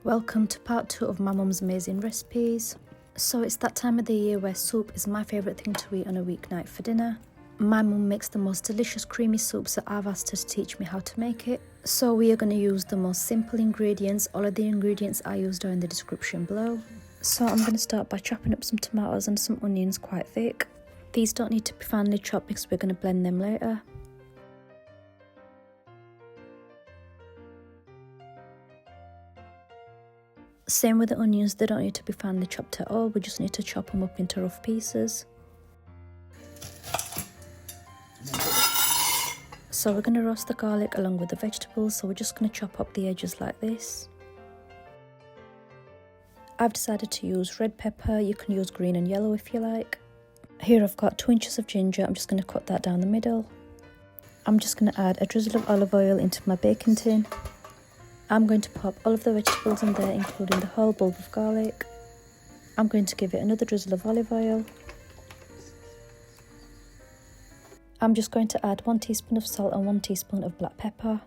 Welcome to part 2 of my mum's amazing recipes. So it's that time of the year where soup is my favourite thing to eat on a weeknight for dinner. My mum makes the most delicious creamy soups, so I've asked her to teach me how to make it. So we are going to use the most simple ingredients. All of the ingredients I used are in the description below. So I'm going to start by chopping up some tomatoes and some onions quite thick. These don't need to be finely chopped because we're going to blend them later. Same with the onions, they don't need to be finely chopped at all, we just need to chop them up into rough pieces. So we're going to roast the garlic along with the vegetables, so we're just going to chop up the edges like this. I've decided to use red pepper, you can use green and yellow if you like. Here I've got 2 inches of ginger, I'm just going to cut that down the middle. I'm just going to add a drizzle of olive oil into my baking tin. I'm going to pop all of the vegetables in there, including the whole bulb of garlic. I'm going to give it another drizzle of olive oil. I'm just going to add 1 teaspoon of salt and 1 teaspoon of black pepper.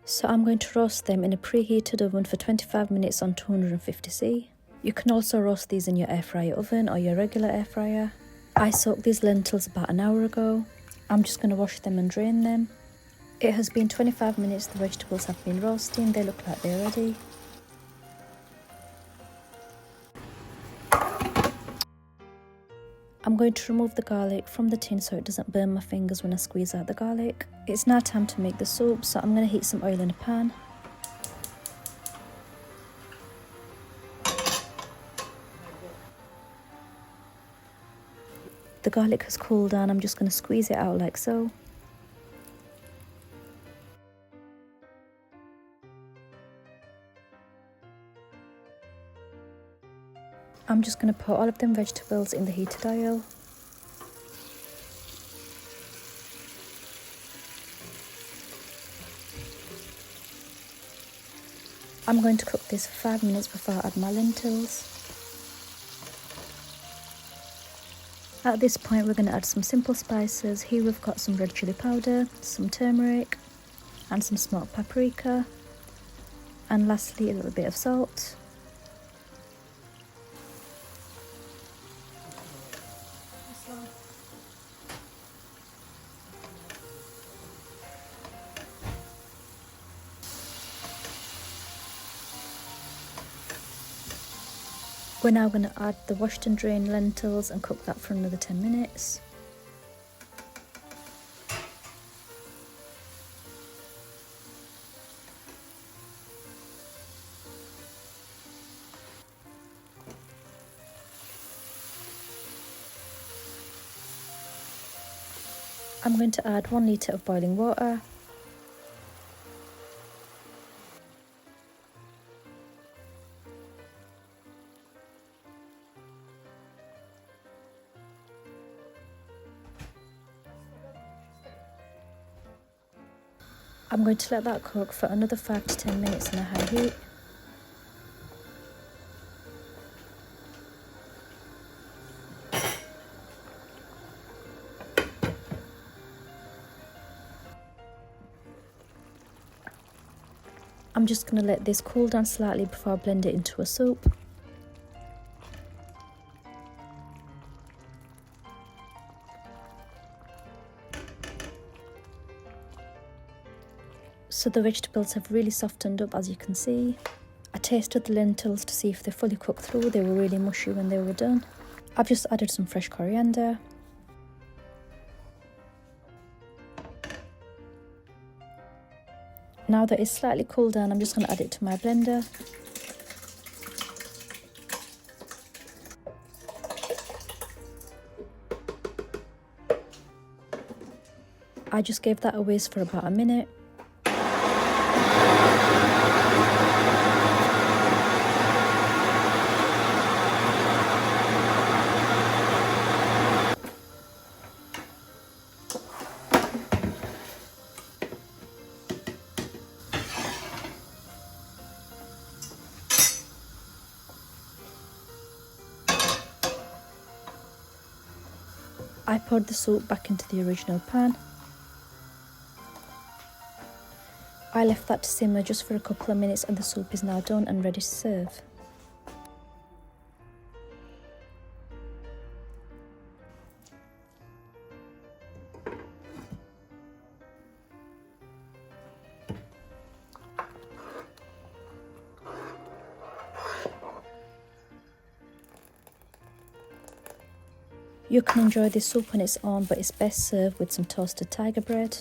So I'm going to roast them in a preheated oven for 25 minutes on 250°C. You can also roast these in your air fryer oven or your regular air fryer. I soaked these lentils about an hour ago. I'm just going to wash them and drain them. It has been 25 minutes, the vegetables have been roasting, they look like they're ready. I'm going to remove the garlic from the tin so it doesn't burn my fingers when I squeeze out the garlic. It's now time to make the soup, so I'm going to heat some oil in a pan. The garlic has cooled down, I'm just going to squeeze it out like so. I'm just going to put all of them vegetables in the heated oil. I'm going to cook this for 5 minutes before I add my lentils. At this point we're going to add some simple spices. Here we've got some red chilli powder, some turmeric and some smoked paprika, and lastly a little bit of salt. We're now going to add the washed and drained lentils and cook that for another 10 minutes. I'm going to add 1 litre of boiling water. I'm going to let that cook for another 5 to 10 minutes on a high heat. I'm just going to let this cool down slightly before I blend it into a soup. So the vegetables have really softened up, as you can see. I tasted the lentils to see if they're fully cooked through. They were really mushy when they were done. I've just added some fresh coriander. Now that it's slightly cooled down, I'm just going to add it to my blender. I just gave that a whisk for about a minute. I poured the soup back into the original pan. I I left that to simmer just for a couple of minutes and the soup is now done and ready to serve. You can enjoy this soup on its own, but it's best served with some toasted tiger bread.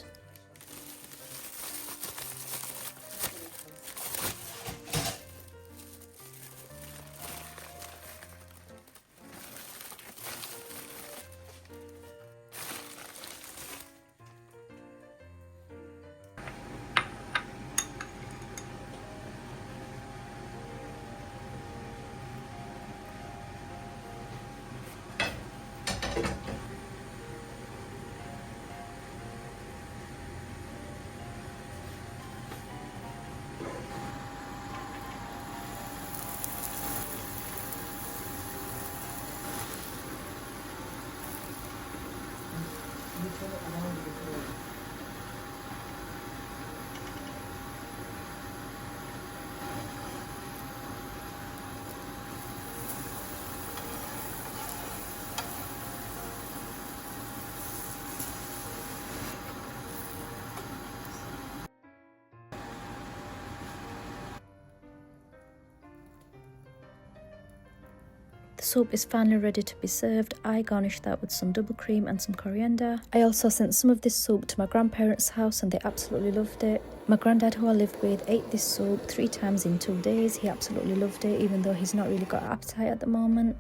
The soup is finally ready to be served. I garnished that with some double cream and some coriander. I also sent some of this soup to my grandparents' house and they absolutely loved it. My granddad, who I lived with, ate this soup 3 times in 2 days. He absolutely loved it, even though he's not really got appetite at the moment.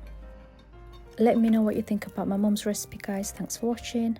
Let me know what you think about my mum's recipe, guys. Thanks for watching.